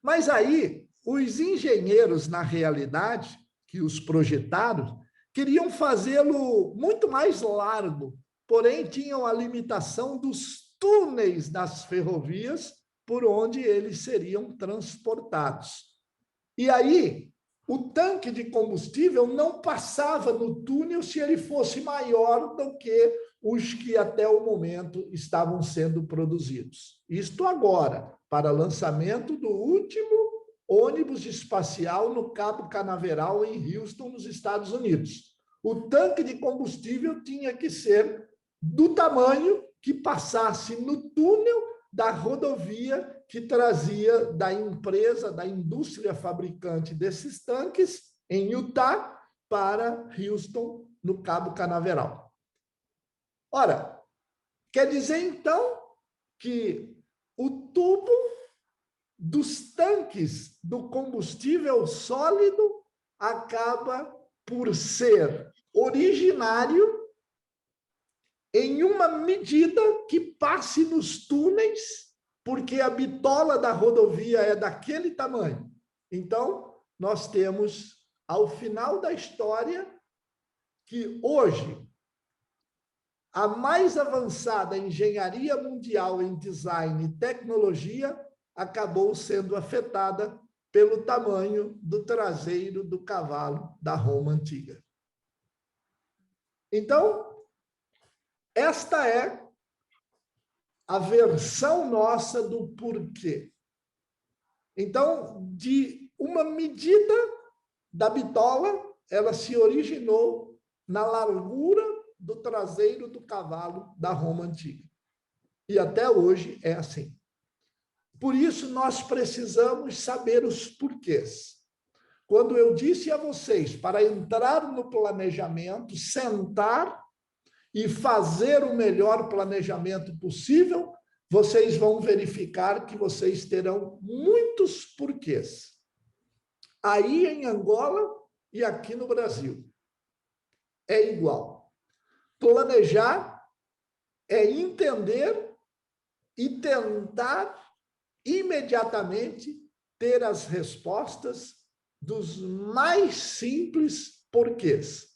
S1: Mas aí, os engenheiros, na realidade, que os projetaram, queriam fazê-lo muito mais largo, porém tinham a limitação dos túneis das ferrovias por onde eles seriam transportados. E aí, o tanque de combustível não passava no túnel se ele fosse maior do que os que até o momento estavam sendo produzidos. Isto agora, para lançamento do último ônibus espacial no Cabo Canaveral, em Houston, nos Estados Unidos. O tanque de combustível tinha que ser do tamanho que passasse no túnel da rodovia que trazia da empresa, da indústria fabricante desses tanques, em Utah, para Houston, no Cabo Canaveral. Ora, quer dizer, então, que o tubo dos tanques do combustível sólido acaba por ser originário em uma medida que passe nos túneis, porque a bitola da rodovia é daquele tamanho. Então, nós temos, ao final da história, que hoje a mais avançada engenharia mundial em design e tecnologia acabou sendo afetada pelo tamanho do traseiro do cavalo da Roma antiga. Então, esta é a versão nossa do porquê. Então, de uma medida da bitola, ela se originou na largura do traseiro do cavalo da Roma antiga. E até hoje é assim. Por isso, nós precisamos saber os porquês. Quando eu disse a vocês para entrar no planejamento, sentar e fazer o melhor planejamento possível, vocês vão verificar que vocês terão muitos porquês. Aí em Angola e aqui no Brasil. É igual. Planejar é entender e tentar imediatamente ter as respostas dos mais simples porquês.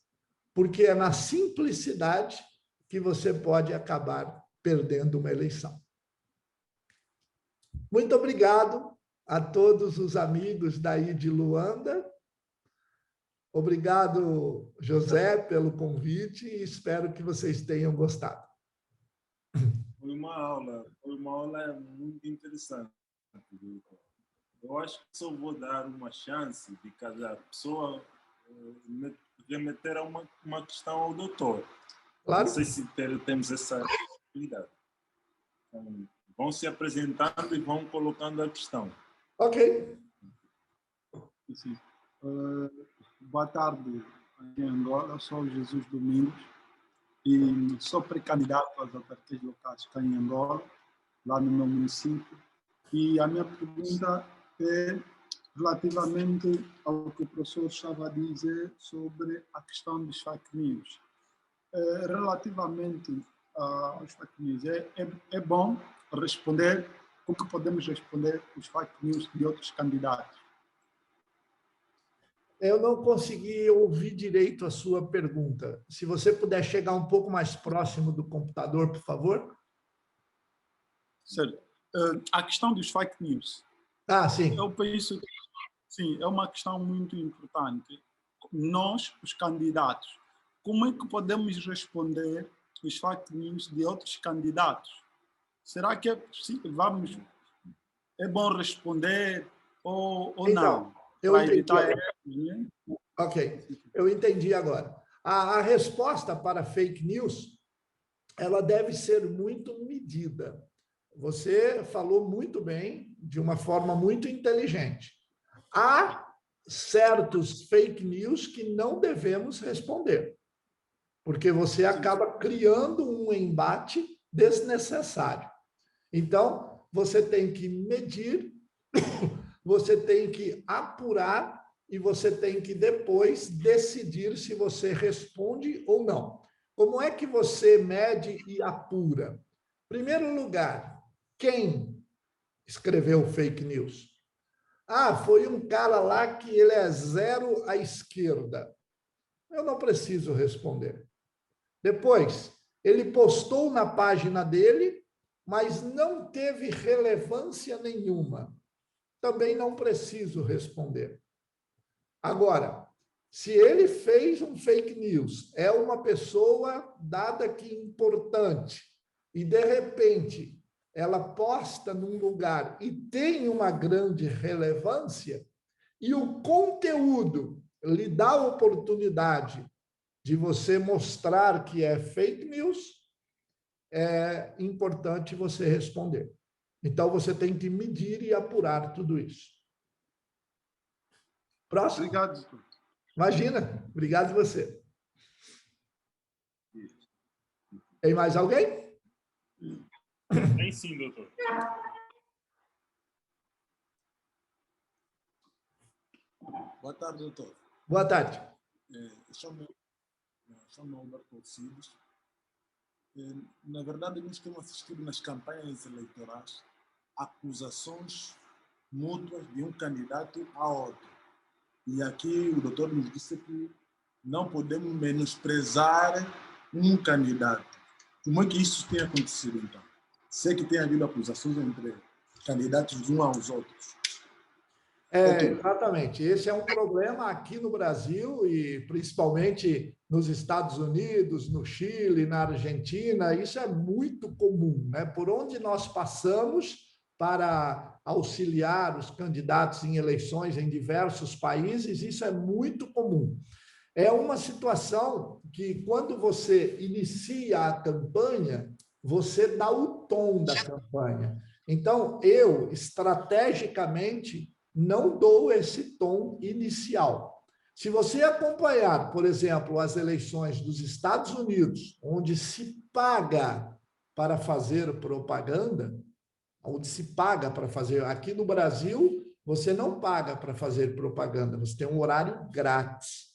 S1: Porque é na simplicidade que você pode acabar perdendo uma eleição. Muito obrigado a todos os amigos daí de Luanda. Obrigado, José, pelo convite e espero que vocês tenham gostado.
S2: Foi uma aula muito interessante. Eu acho que só vou dar uma chance de cada pessoa remeter a uma questão ao doutor.
S1: Claro.
S2: Não sei se temos essa possibilidade. Então, vão se apresentando e vão colocando a questão.
S1: Ok.
S3: Sim. Boa tarde, aqui em Angola. Eu sou Jesus Domingos e sou pré-candidato às autarquias locais cá em Angola, lá no meu município. E a minha pergunta é relativamente ao que o professor estava a dizer sobre a questão dos fake news. Relativamente aos fake news, é bom responder o que podemos responder os fake news de outros candidatos.
S1: Eu não consegui ouvir direito a sua pergunta. Se você puder chegar um pouco mais próximo do computador, por favor.
S3: Certo. A questão dos fake news.
S1: Sim.
S3: Eu penso que sim, é uma questão muito importante. Nós, os candidatos, como é que podemos responder os fake news de outros candidatos? Será que é bom responder ou
S1: então,
S3: não?
S1: Eu
S3: para
S1: entendi.
S3: evitar...
S1: Ok, eu entendi agora. A resposta para fake news, ela deve ser muito medida. Você falou muito bem, de uma forma muito inteligente. Há certos fake news que não devemos responder, porque você acaba criando um embate desnecessário. Então, você tem que medir, você tem que apurar e você tem que depois decidir se você responde ou não. Como é que você mede e apura? Em primeiro lugar, quem escreveu fake news? Foi um cara lá que ele é zero à esquerda. Eu não preciso responder. Depois, ele postou na página dele, mas não teve relevância nenhuma. Também não preciso responder. Agora, se ele fez um fake news, é uma pessoa dada que importante, e de repente ela posta num lugar e tem uma grande relevância, e o conteúdo lhe dá a oportunidade de você mostrar que é fake news, é importante você responder. Então, você tem que medir e apurar tudo isso. Próximo.
S3: Obrigado, doutor.
S1: Imagina. Obrigado você. Tem mais alguém?
S2: Tem sim, doutor.
S5: Boa tarde, doutor.
S1: Boa tarde.
S5: Chamo Alberto Alcides. Na verdade, nós temos assistido nas campanhas eleitorais acusações mútuas de um candidato a outro. E aqui o doutor nos disse que não podemos menosprezar um candidato. Como é que isso tem acontecido, então? Sei que tem havido acusações entre candidatos uns aos outros.
S1: Exatamente. Esse é um problema aqui no Brasil e principalmente nos Estados Unidos, no Chile, na Argentina. Isso é muito comum, né? Por onde nós passamos para auxiliar os candidatos em eleições em diversos países, isso é muito comum. É uma situação que, quando você inicia a campanha, você dá o tom da campanha. Então, eu, estrategicamente, não dou esse tom inicial. Se você acompanhar, por exemplo, as eleições dos Estados Unidos, onde se paga para fazer propaganda, onde se paga para fazer. Aqui no Brasil, você não paga para fazer propaganda, você tem um horário grátis.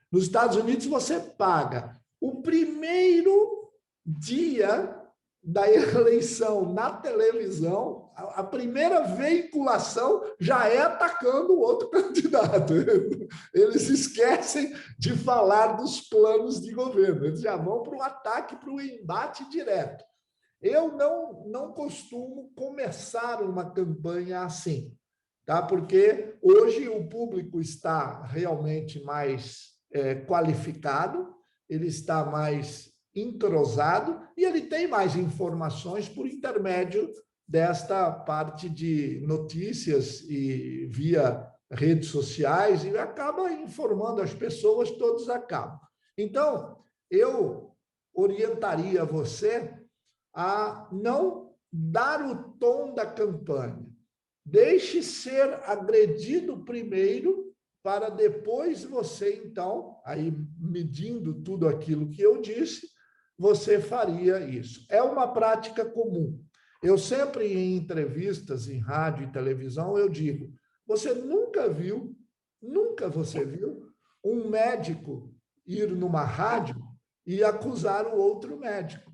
S1: Nos Estados Unidos, você paga. O primeiro dia da eleição na televisão, a primeira veiculação já é atacando o outro candidato. Eles esquecem de falar dos planos de governo, eles já vão para o ataque, para o embate direto. Eu não costumo começar uma campanha assim, tá? Porque hoje o público está realmente mais qualificado, ele está mais entrosado e ele tem mais informações por intermédio desta parte de notícias e via redes sociais e acaba informando as pessoas, todos acabam. Então, eu orientaria você a não dar o tom da campanha. Deixe ser agredido primeiro, para depois você, então, aí medindo tudo aquilo que eu disse, você faria isso. É uma prática comum. Eu sempre, em entrevistas, em rádio e televisão, eu digo, você nunca viu um médico ir numa rádio e acusar o outro médico,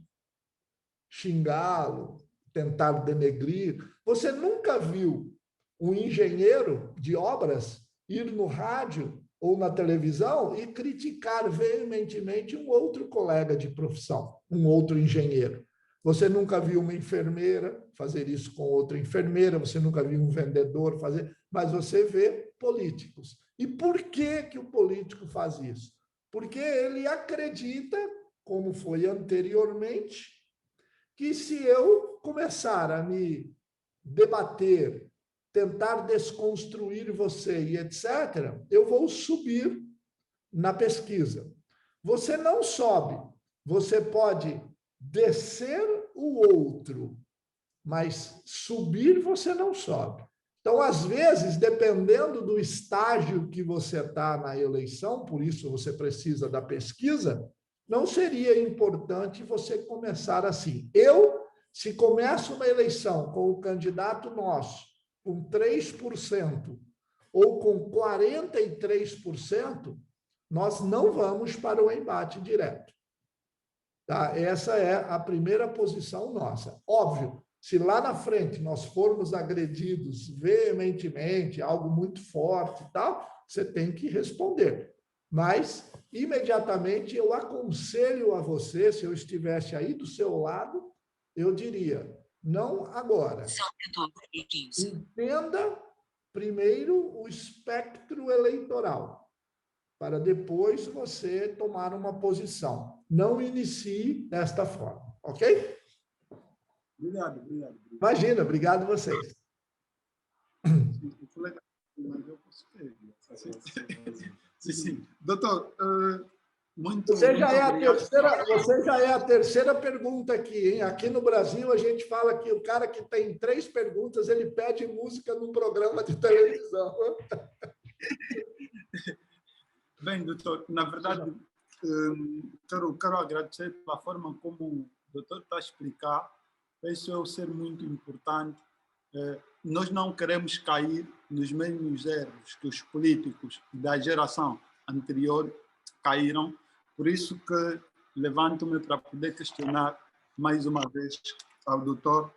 S1: xingá-lo, tentar denegrir. Você nunca viu um engenheiro de obras ir no rádio ou na televisão e criticar veementemente um outro colega de profissão, um outro engenheiro. Você nunca viu uma enfermeira fazer isso com outra enfermeira, você nunca viu um vendedor fazer, mas você vê políticos. E por que o político faz isso? Porque ele acredita, como foi anteriormente, que se eu começar a me debater, tentar desconstruir você e etc., eu vou subir na pesquisa. Você não sobe, você pode descer o outro, mas subir você não sobe. Então, às vezes, dependendo do estágio que você está na eleição, por isso você precisa da pesquisa, não seria importante você começar assim. Se começo uma eleição com o candidato nosso com 3% ou com 43%, nós não vamos para o embate direto. Tá? Essa é a primeira posição nossa. Óbvio, se lá na frente nós formos agredidos veementemente, algo muito forte e tal, você tem que responder. Mas, imediatamente, eu aconselho a você, se eu estivesse aí do seu lado, eu diria, não agora. Entenda primeiro o espectro eleitoral, para depois você tomar uma posição. Não inicie desta forma, ok?
S3: Obrigado.
S1: Imagina, obrigado a vocês.
S3: Sim. Doutor, muito
S1: Você já é
S3: obrigado.
S1: a terceira pergunta aqui, hein? Aqui no Brasil, a gente fala que o cara que tem 3 perguntas, ele pede música num programa de televisão.
S3: Bem, doutor, na verdade, quero agradecer pela forma como o doutor está a explicar. Isso é ser muito importante. Nós não queremos cair nos mesmos erros que os políticos da geração anterior caíram. Por isso que levanto-me para poder questionar mais uma vez ao doutor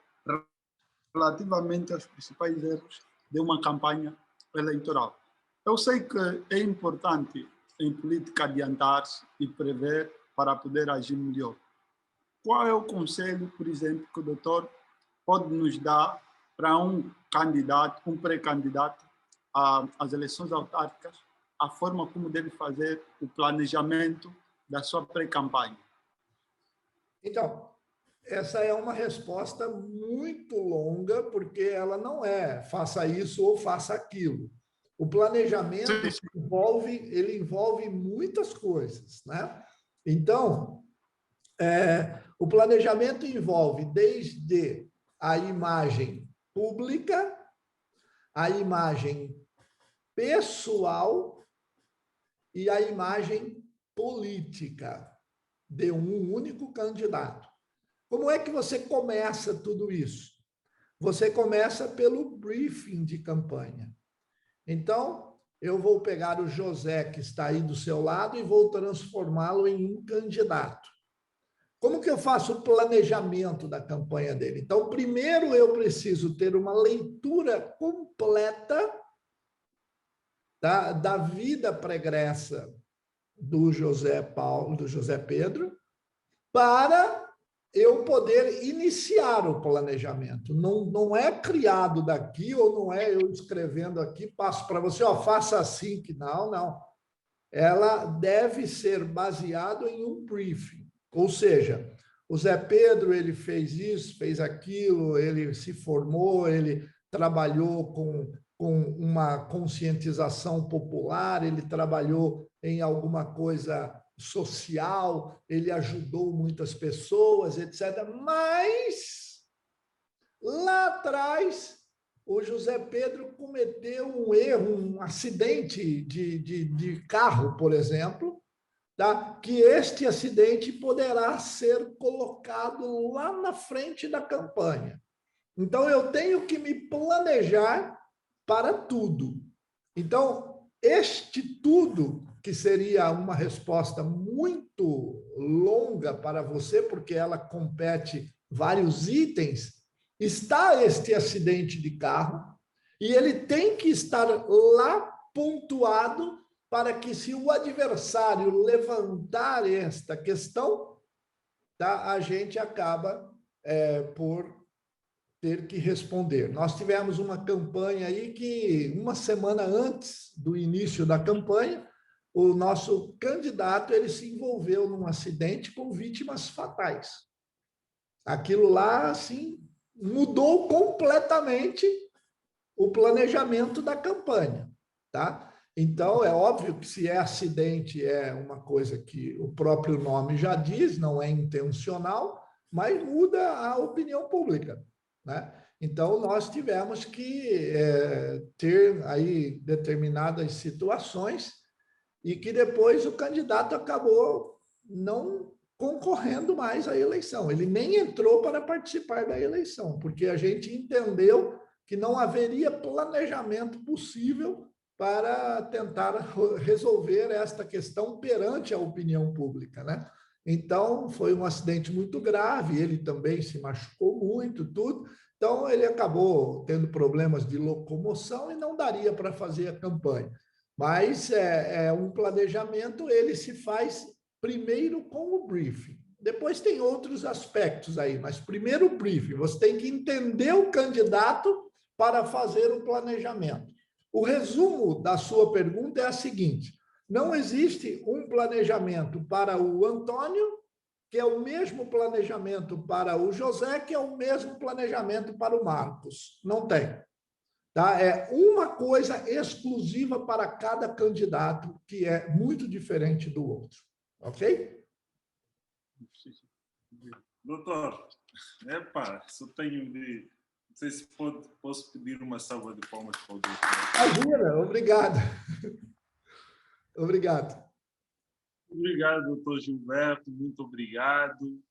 S3: relativamente aos principais erros de uma campanha eleitoral. Eu sei que é importante em política adiantar-se e prever para poder agir melhor. Qual é o conselho, por exemplo, que o doutor pode nos dar para um candidato, um pré-candidato às eleições autárquicas, a forma como deve fazer o planejamento da sua pré-campanha?
S1: Então, essa é uma resposta muito longa, porque ela não é faça isso ou faça aquilo. O planejamento envolve muitas coisas, né? Então, O planejamento envolve desde a imagem pública, a imagem pessoal e a imagem política de um único candidato. Como é que você começa tudo isso? Você começa pelo briefing de campanha. Então, eu vou pegar o José, que está aí do seu lado, e vou transformá-lo em um candidato. Como que eu faço o planejamento da campanha dele? Então, primeiro eu preciso ter uma leitura completa da vida pregressa do José Paulo, do José Pedro, para eu poder iniciar o planejamento. Não é criado daqui, ou não é eu escrevendo aqui, passo para você, ó, faça assim, que não. Ela deve ser baseada em um briefing. Ou seja, o Zé Pedro, ele fez isso, fez aquilo, ele se formou, ele trabalhou com uma conscientização popular, ele trabalhou em alguma coisa social, ele ajudou muitas pessoas, etc. Mas, lá atrás, o José Pedro cometeu um erro, um acidente de carro, por exemplo, tá? Que este acidente poderá ser colocado lá na frente da campanha. Então, eu tenho que me planejar para tudo. Então, este tudo, que seria uma resposta muito longa para você, porque ela compete vários itens, está este acidente de carro, e ele tem que estar lá pontuado para que, se o adversário levantar esta questão, tá, a gente acaba por ter que responder. Nós tivemos uma campanha aí que, uma semana antes do início da campanha, o nosso candidato ele se envolveu num acidente com vítimas fatais. Aquilo lá, assim, mudou completamente o planejamento da campanha, tá? Então, é óbvio que, se é acidente, é uma coisa que o próprio nome já diz, não é intencional, mas muda a opinião pública, né? Então, nós tivemos que ter aí determinadas situações, e que depois o candidato acabou não concorrendo mais à eleição. Ele nem entrou para participar da eleição, porque a gente entendeu que não haveria planejamento possível para tentar resolver esta questão perante a opinião pública, né? Então, foi um acidente muito grave, ele também se machucou muito, tudo. Então, ele acabou tendo problemas de locomoção e não daria para fazer a campanha. Mas um planejamento, ele se faz primeiro com o briefing. Depois tem outros aspectos aí, mas primeiro o briefing. Você tem que entender o candidato para fazer o planejamento. O resumo da sua pergunta é a seguinte: não existe um planejamento para o Antônio, que é o mesmo planejamento para o José, que é o mesmo planejamento para o Marcos. Não tem. Tá? É uma coisa exclusiva para cada candidato, que é muito diferente do outro. Ok?
S2: Doutor, só tenho de... Não sei se posso pedir uma salva de palmas para o doutor.
S1: Imagina, obrigado. Obrigado.
S2: Obrigado, doutor Gilberto, muito obrigado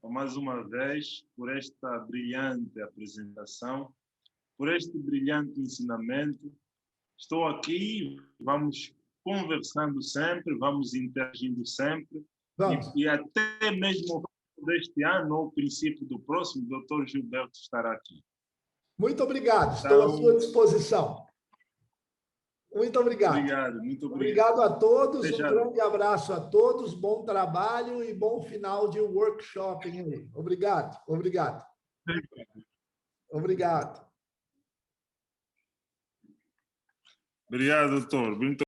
S2: mais uma vez por esta brilhante apresentação, por este brilhante ensinamento. Estou aqui, vamos conversando sempre, vamos interagindo sempre, e até mesmo deste ano, ou princípio do próximo, o doutor Gilberto estará aqui.
S1: Muito obrigado, estou à sua disposição. Muito obrigado.
S2: Obrigado, muito obrigado.
S1: Obrigado a todos,
S2: Fechado.
S1: Um grande abraço a todos, bom trabalho e bom final de workshop. Obrigado, obrigado. Obrigado.
S2: Obrigado, doutor. Muito